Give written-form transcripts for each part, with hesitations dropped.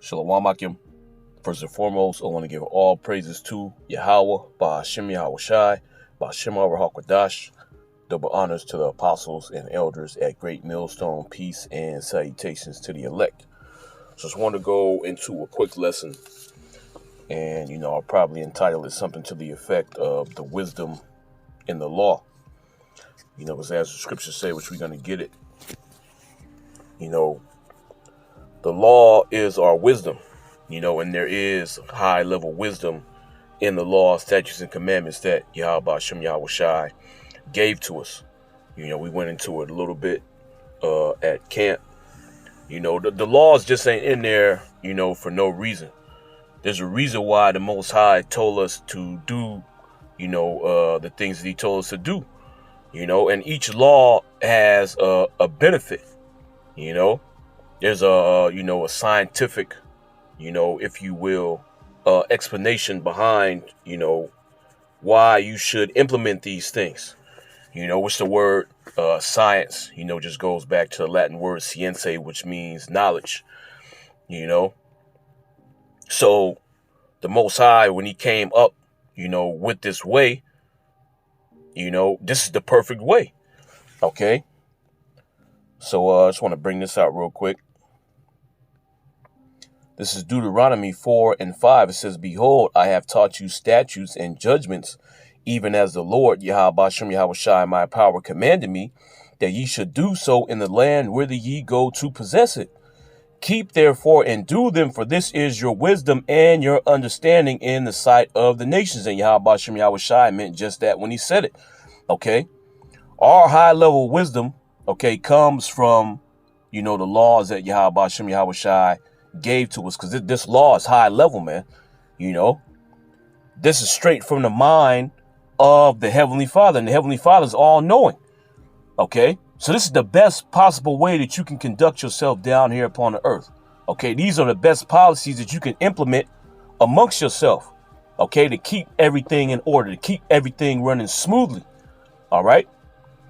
Shalom Akim. First and foremost, I want to give all praises to Yahweh, Ba'ashem Yahweh Shai, Ba'ashem Hakwadash. Double honors to the apostles and elders at Great Millstone. Peace and salutations to the elect. So I just want to go into a quick lesson. And, I'll probably entitle it something to the effect of the wisdom in the law. Because as the scriptures say, which we're going to get it, the law is our wisdom, and there is high level wisdom in the law, statutes, and commandments that Yahweh Hashem Yahweh Shai gave to us. We went into it a little bit at camp. The laws just ain't in there, for no reason. There's a reason why the Most High told us to do, the things that he told us to do, and each law has a benefit, There's a scientific, if you will, explanation behind, why you should implement these things, which the word science, just goes back to the Latin word science, which means knowledge, So the Most High, when he came up, with this way, this is the perfect way. Okay. So I just want to bring this out real quick. This is Deuteronomy 4:5. It says, "Behold, I have taught you statutes and judgments, even as the Lord, Yahweh Hashem Yahweh Shai, my power, commanded me, that ye should do so in the land whither ye go to possess it. Keep therefore and do them, for this is your wisdom and your understanding in the sight of the nations." And Yahweh Hashem Yahweh Shai meant just that when he said it. Okay. Our high level wisdom, comes from, the laws that Yahweh Hashem Yahweh Shai gave to us, because this law is high level, man. This is straight from the mind of the Heavenly Father, and the Heavenly Father is all knowing. Okay, so this is the best possible way that you can conduct yourself down here upon the earth. Okay, these are the best policies that you can implement amongst yourself, to keep everything in order, to keep everything running smoothly. All right,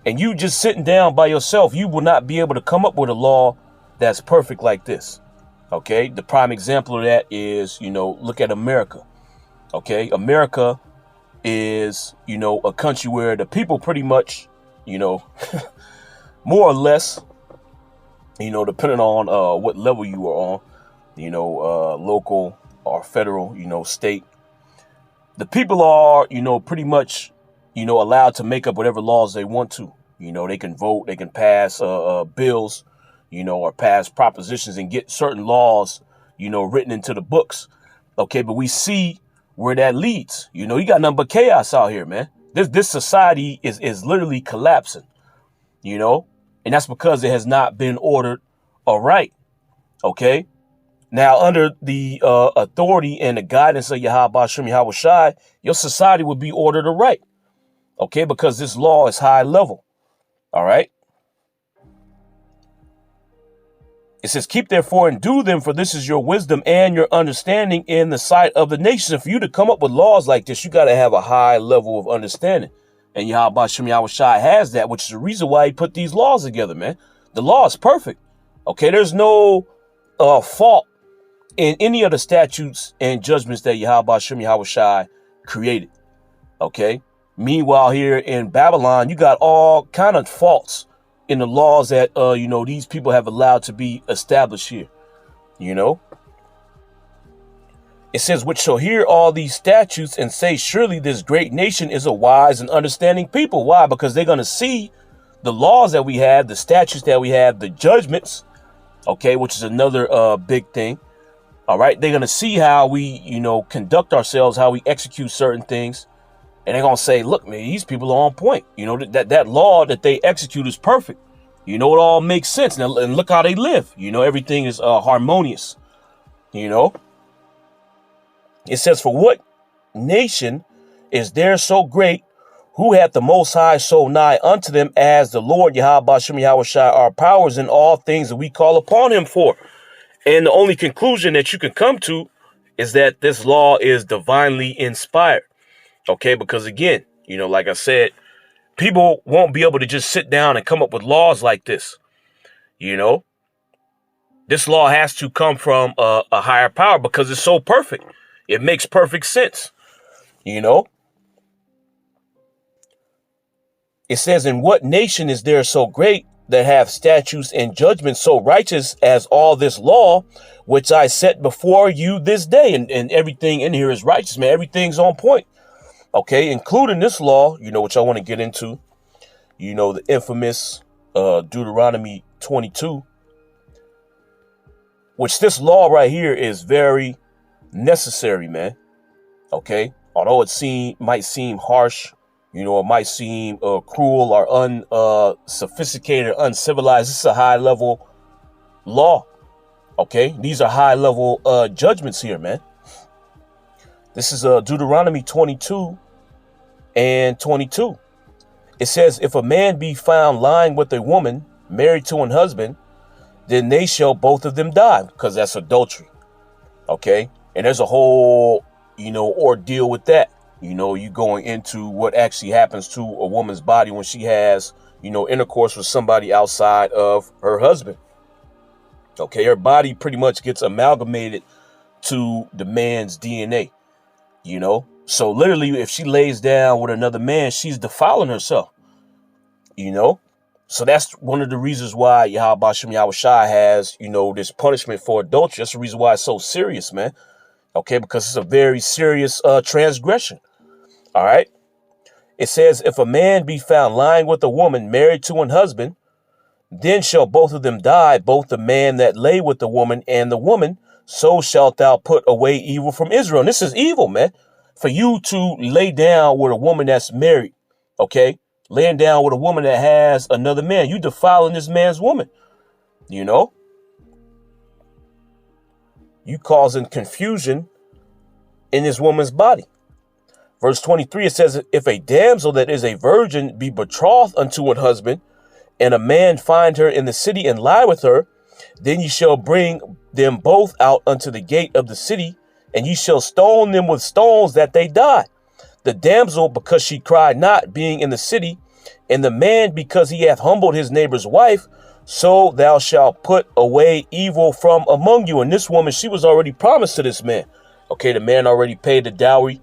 and you just sitting down by yourself, you will not be able to come up with a law that's perfect like this. Okay, the prime example of that is, look at America. Okay, America is, a country where the people pretty much, more or less, depending on what level you are on, local or federal, state, the people are, pretty much, allowed to make up whatever laws they want to. They can vote, they can pass bills, or pass propositions and get certain laws, written into the books. Okay, but we see where that leads. You got nothing but chaos out here, man. This society is literally collapsing, and that's because it has not been ordered all right. Okay, now under the authority and the guidance of Yahweh Hashem Yahweh Shai, your society would be ordered all right. Okay, because this law is high level. All right. It says, "Keep therefore and do them, for this is your wisdom and your understanding in the sight of the nations." And for you to come up with laws like this, you got to have a high level of understanding. And Yahweh Hashem Yahweh Shai has that, which is the reason why he put these laws together, man. The law is perfect. Okay, there's no fault in any of the statutes and judgments that Yahweh Hashem Yahweh Shai created. Okay. Meanwhile, here in Babylon, you got all kind of faults in the laws that, these people have allowed to be established here, It says, "Which shall hear all these statutes and say, surely this great nation is a wise and understanding people." Why? Because they're going to see the laws that we have, the statutes that we have, the judgments, which is another big thing. All right. They're going to see how we, conduct ourselves, how we execute certain things. And they're going to say, look, man, these people are on point. That law that they execute is perfect. It all makes sense. And look how they live. Everything is harmonious. It says, "For what nation is there so great, who hath the Most High so nigh unto them as the Lord Yahweh Hashem Yahweh Shai, our powers in all things that we call upon him for?" And the only conclusion that you can come to is that this law is divinely inspired. Okay, because again, like I said, people won't be able to just sit down and come up with laws like this. This law has to come from a higher power because it's so perfect. It makes perfect sense. You know, it says, in what nation is there so great that have statutes and judgments so righteous as all this law, which I set before you this day? And everything in here is righteous, man. Everything's on point. Okay, including this law, which I want to get into, the infamous Deuteronomy 22, which this law right here is very necessary, man. Okay, although it might seem harsh, it might seem cruel or unsophisticated, uncivilized. This is a high level law. Okay, these are high level judgments here, man. This is Deuteronomy 22 and 22. It says, if a man be found lying with a woman married to an husband, then they shall both of them die, because that's adultery. Okay, and there's a whole ordeal with that. You going into what actually happens to a woman's body when she has, intercourse with somebody outside of her husband. Okay, her body pretty much gets amalgamated to the man's DNA, So literally, if she lays down with another man, she's defiling herself, So that's one of the reasons why Yahweh Bashem Yahushua has, this punishment for adultery. That's the reason why it's so serious, man. Okay, because it's a very serious transgression. All right. It says, if a man be found lying with a woman married to an husband, then shall both of them die, both the man that lay with the woman and the woman. So shalt thou put away evil from Israel. And this is evil, man. For you to lay down with a woman that's married. Okay. Laying down with a woman that has another man. You defiling this man's woman. You causing confusion in this woman's body. Verse 23, it says, if a damsel that is a virgin be betrothed unto an husband, and a man find her in the city and lie with her, then ye shall bring them both out unto the gate of the city, and ye shall stone them with stones that they die. The damsel, because she cried not, being in the city, and the man, because he hath humbled his neighbor's wife, so thou shalt put away evil from among you. And this woman, she was already promised to this man. Okay, the man already paid the dowry.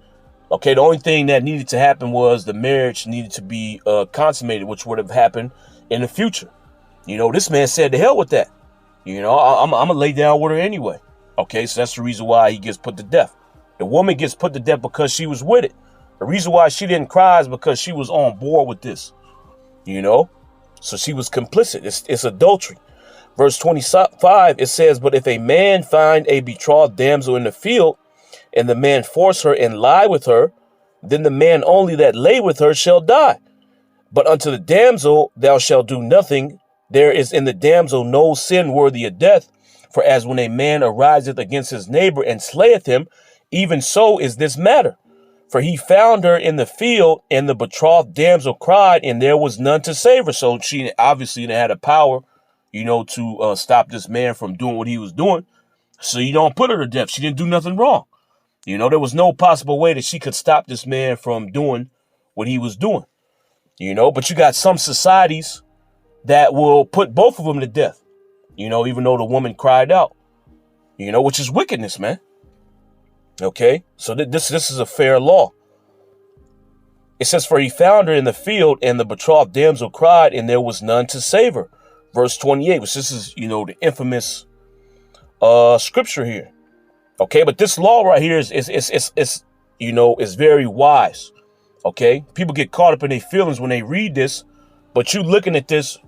Okay, the only thing that needed to happen was the marriage needed to be consummated, which would have happened in the future. This man said, to hell with that. I'm going to lay down with her anyway. Okay, so that's the reason why he gets put to death. The woman gets put to death because she was with it. The reason why she didn't cry is because she was on board with this. So she was complicit. It's adultery. Verse 25, it says, but if a man find a betrothed damsel in the field, and the man force her and lie with her, then the man only that lay with her shall die. But unto the damsel thou shalt do nothing. There is in the damsel no sin worthy of death. For as when a man ariseth against his neighbor and slayeth him, even so is this matter. For he found her in the field, and the betrothed damsel cried, and there was none to save her. So she obviously had a power, to stop this man from doing what he was doing. So you don't put her to death. She didn't do nothing wrong. There was no possible way that she could stop this man from doing what he was doing. But you got some societies that will put both of them to death, even though the woman cried out, which is wickedness, man. Okay, so this is a fair law. It says, for he found her in the field, and the betrothed damsel cried, and there was none to save her. Verse 28, which this is, the infamous scripture here. Okay, but this law right here is very wise. Okay, people get caught up in their feelings when they read this, but you looking at this,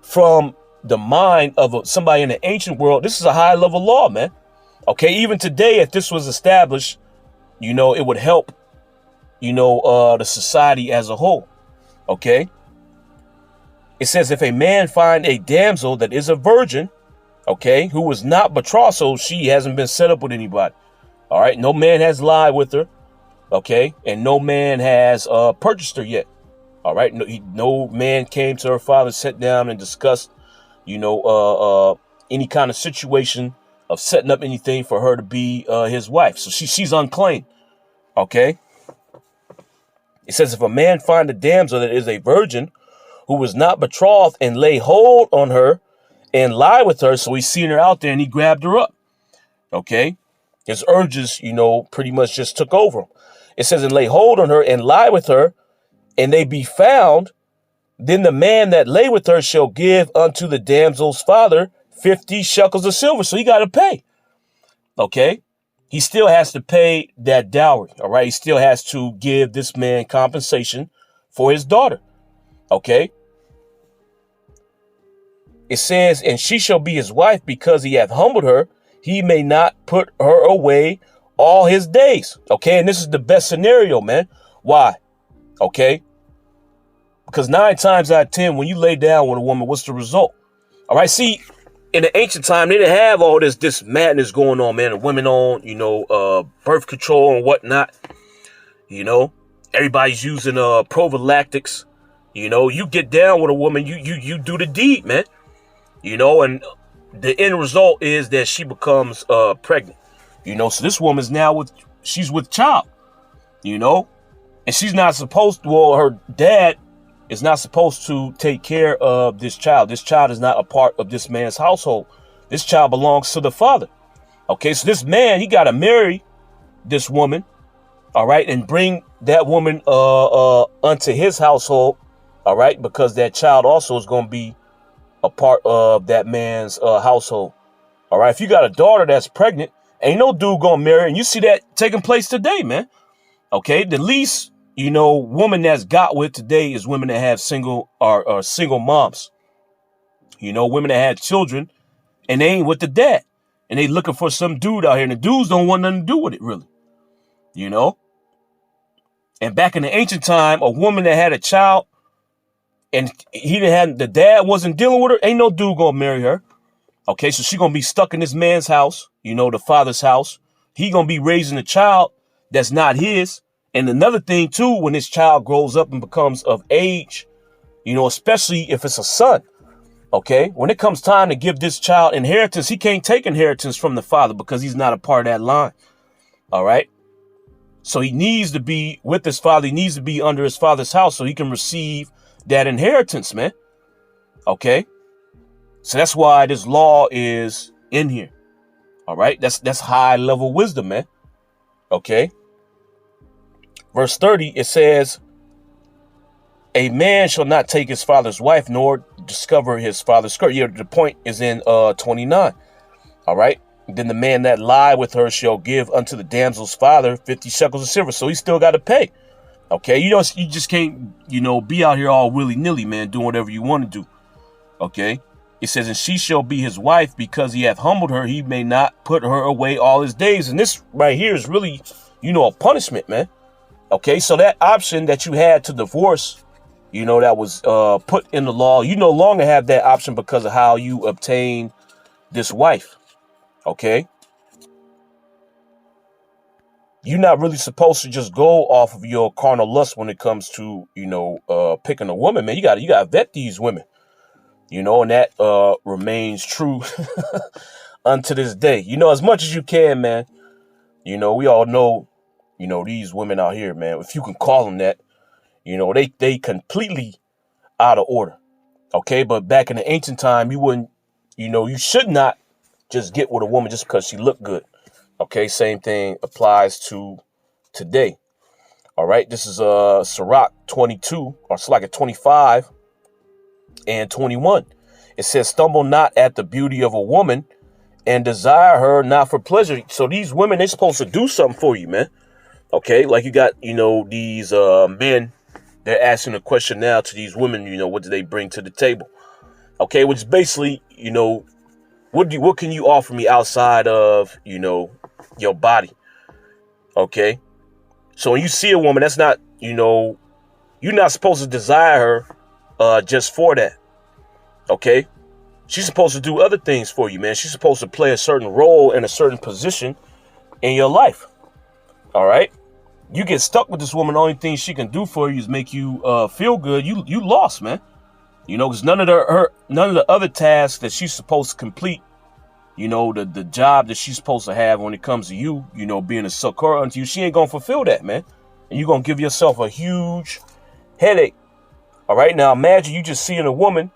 from the mind of somebody in the ancient world, this is a high level law, man. Okay, even today, if this was established, it would help, the society as a whole. Okay, it says, if a man find a damsel that is a virgin, okay, who was not betrothed, so she hasn't been set up with anybody. All right, no man has lied with her. Okay, and no man has purchased her yet. All right, no man came to her father, sat down and discussed, any kind of situation of setting up anything for her to be his wife. So she's unclaimed. Okay, it says, if a man find a damsel that is a virgin who was not betrothed and lay hold on her, and lie with her. So he's seen her out there and he grabbed her up. Okay. His urges, pretty much just took over him. It says, and lay hold on her and lie with her, and they be found. Then the man that lay with her shall give unto the damsel's father 50 shekels of silver. So he got to pay. Okay. He still has to pay that dowry. All right. He still has to give this man compensation for his daughter. Okay. It says, and she shall be his wife because he hath humbled her. He may not put her away all his days. Okay. And this is the best scenario, man. Why? Okay. Because 9 times out of 10, when you lay down with a woman, what's the result? All right. See, in the ancient time, they didn't have all this madness going on, man. And women on, birth control and whatnot. Everybody's using prophylactics. You get down with a woman, you do the deed, man. And the end result is that she becomes pregnant. So this woman's now she's with child, and she's not supposed to, well, her dad is not supposed to take care of this child. This child is not a part of this man's household. This child belongs to the father. Okay, so this man, he got to marry this woman, all right, and bring that woman unto his household, all right, because that child also is going to be a part of that man's household. All right, if you got a daughter that's pregnant, ain't no dude going to marry, and you see that taking place today, man. Okay, the least woman that's got with today is women that have single moms. Women that had children and they ain't with the dad. And they looking for some dude out here. And the dudes don't want nothing to do with it, really. And back in the ancient time, a woman that had a child and the dad wasn't dealing with her, ain't no dude gonna marry her. Okay, so she gonna be stuck in this man's house, the father's house. He gonna be raising a child that's not his. And another thing, too, when this child grows up and becomes of age, especially if it's a son, okay, when it comes time to give this child inheritance, he can't take inheritance from the father because he's not a part of that line. All right. So he needs to be with his father. He needs to be under his father's house so he can receive that inheritance, man. Okay. So that's why this law is in here. All right. That's high level wisdom, man. Okay. Verse 30, it says, a man shall not take his father's wife, nor discover his father's skirt. Yeah, the point is in 29. All right. Then the man that lie with her shall give unto the damsel's father 50 shekels of silver. So he still got to pay. Okay. You just can't, be out here all willy nilly, man, doing whatever you want to do. Okay. It says, and she shall be his wife because he hath humbled her. He may not put her away all his days. And this right here is really, a punishment, man. Okay, so that option that you had to divorce, that was put in the law, you no longer have that option because of how you obtained this wife. Okay. You're not really supposed to just go off of your carnal lust when it comes to, picking a woman, man. You got to vet these women, and that remains true unto this day. As much as you can, man. We all know. These women out here, man, if you can call them that, they completely out of order. Okay. But back in the ancient time, you wouldn't, you should not just get with a woman just because she looked good. Okay. Same thing applies to today. All right. This is Sirach 22 or Sirach 25 and 21. It says, stumble not at the beauty of a woman and desire her not for pleasure. So these women, they're supposed to do something for you, man. Okay, like you got, these men, they're asking a question now to these women, what do they bring to the table? Okay, which is basically, what can you offer me outside of, your body? Okay, so when you see a woman, that's not, you're not supposed to desire her just for that. Okay, she's supposed to do other things for you, man. She's supposed to play a certain role in a certain position in your life. All right. You get stuck with this woman. The only thing she can do for you is make you feel good. You lost, man. Because none of the other tasks that she's supposed to complete, the job that she's supposed to have when it comes to you, being a succor unto you, she ain't gonna fulfill that, man. And you're gonna give yourself a huge headache. All right. Now imagine you just seeing a woman,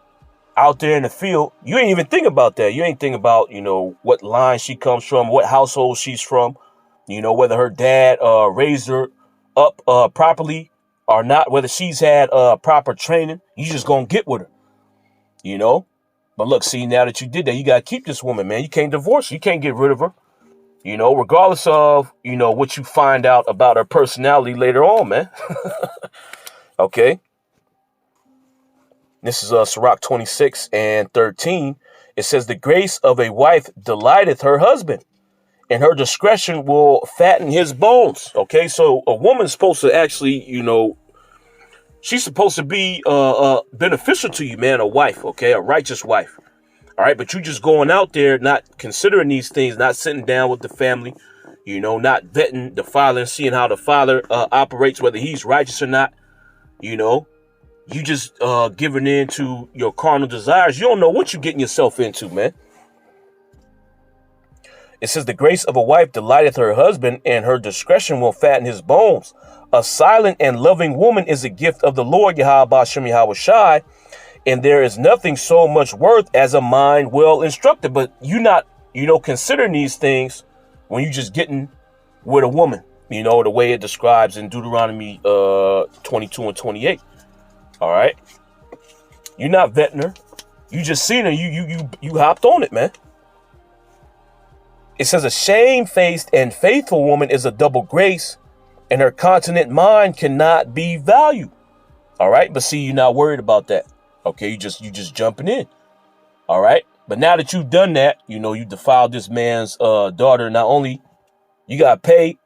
out there in the field, you ain't even think about that. You ain't think about, you know, what line she comes from, what household she's from, you know, whether her dad raised her up properly or not, whether she's had proper training. You just gonna get with her, you know. But look, see, now that you did that, you gotta keep this woman, man. You can't divorce her. You can't get rid of her, you know, regardless of, you know, what you find out about her personality later on, man. Okay. This is Sirach 26 and 13. It says, the grace of a wife delighteth her husband, and her discretion will fatten his bones. Okay, so a woman's supposed to actually, you know, she's supposed to be beneficial to you, man, a wife, okay, a righteous wife. All right, but you just going out there, not considering these things, not sitting down with the family, you know, not vetting the father and seeing how the father operates, whether he's righteous or not, you know. You just giving in to your carnal desires. You don't know what you're getting yourself into, man. It says, the grace of a wife delighteth her husband, and her discretion will fatten his bones. A silent and loving woman is a gift of the Lord, Yahweh Bashem Yahweh Shai, and there is nothing so much worth as a mind well instructed. But you not, you know, considering these things when you just getting with a woman, you know, the way it describes in Deuteronomy 22 and 28. All right. You're not vetting her. You just seen her. You hopped on it, man. It says, a shamefaced and faithful woman is a double grace, and her continent mind cannot be valued. All right. But see, you're not worried about that. Okay. You just jumping in. All right. But now that you've done that, you know, you defiled this man's daughter. Not only you got to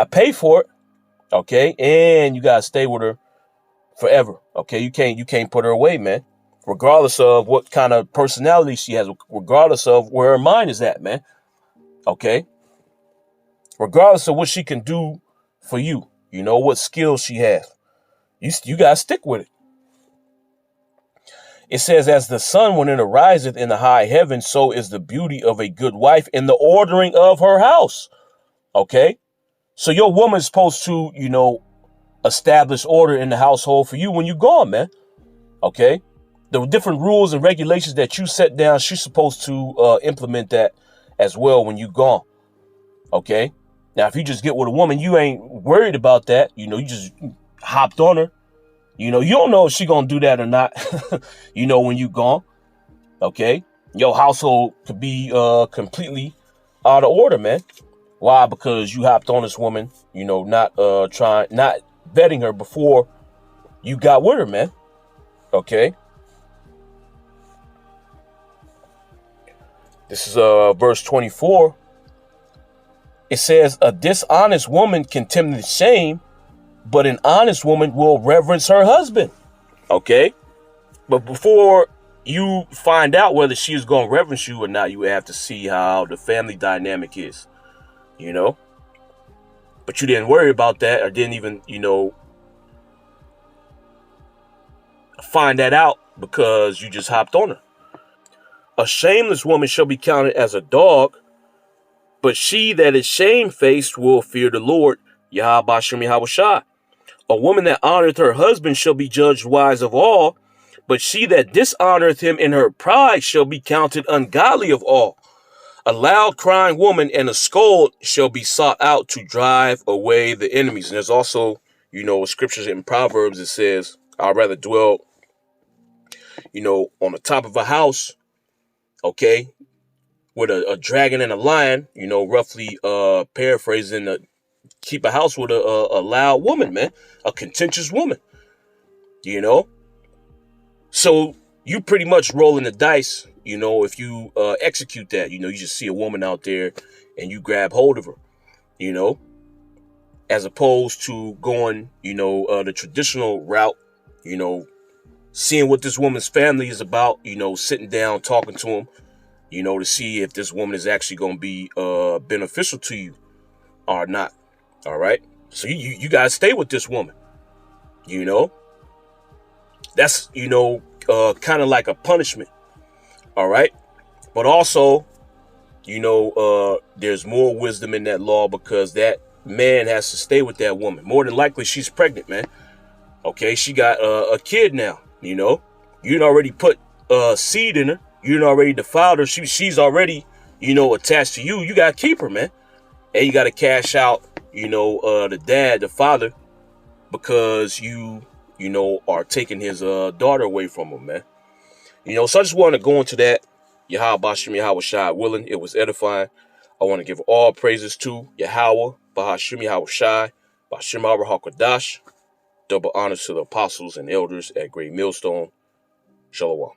pay for it. Okay. And you got to stay with her forever. Okay. You can't put her away, man. Regardless of what kind of personality she has, regardless of where her mind is at, man. Okay. Regardless of what she can do for you, you know, what skills she has, you got to stick with it. It says, as the sun when it ariseth in the high heaven, so is the beauty of a good wife in the ordering of her house. Okay. So your woman's supposed to, you know, establish order in the household for you when you're gone, man. Okay. The different rules and regulations that you set down, she's supposed to implement that as well when you're gone. Okay. Now, if you just get with a woman, you ain't worried about that. You know, you just hopped on her. You know, you don't know if she gonna do that or not, you know, when you gone. Okay. Your household could be completely out of order, man. Why? Because you hopped on this woman, you know, not vetting her before you got with her, man. Okay. This is verse 24. It says, a dishonest woman contemneth shame, but an honest woman will reverence her husband. Okay. But before you find out whether she is going to reverence you or not, you have to see how the family dynamic is, you know. But you didn't worry about that, or didn't even, you know, find that out because you just hopped on her. A shameless woman shall be counted as a dog, but she that is shamefaced will fear the Lord, Yahweh Bashem Yahweh Shai. A woman that honoreth her husband shall be judged wise of all, but she that dishonoreth him in her pride shall be counted ungodly of all. A loud crying woman and a scold shall be sought out to drive away the enemies. And there's also, you know, scriptures in Proverbs that says, I'd rather dwell, you know, on the top of a house, okay, with a dragon and a lion, you know, roughly paraphrasing, keep a house with a loud woman, man, a contentious woman, you know. So you pretty much rolling the dice, you know, if you execute that. You know, you just see a woman out there and you grab hold of her, you know, as opposed to going, you know, the traditional route, you know, seeing what this woman's family is about, you know, sitting down, talking to them, you know, to see if this woman is actually going to be beneficial to you or not. All right. So you got to stay with this woman, you know. That's, you know, kind of like a punishment. All right. But also, you know, there's more wisdom in that law because that man has to stay with that woman. More than likely, she's pregnant, man. Okay. She got a kid now, you know. You'd already put seed in her. You already defiled her. She's already, attached to you. You gotta keep her, man. And you gotta cash out, the dad, the father, because you are taking his daughter away from him, man. So I just want to go into that. Yahweh Bashim Yahweh Shai willing. It was edifying. I want to give all praises to Yahweh, Bahashim Yahweh Shai, Bashim HaKadash. Double honors to the apostles and elders at Great Millstone. Shalom.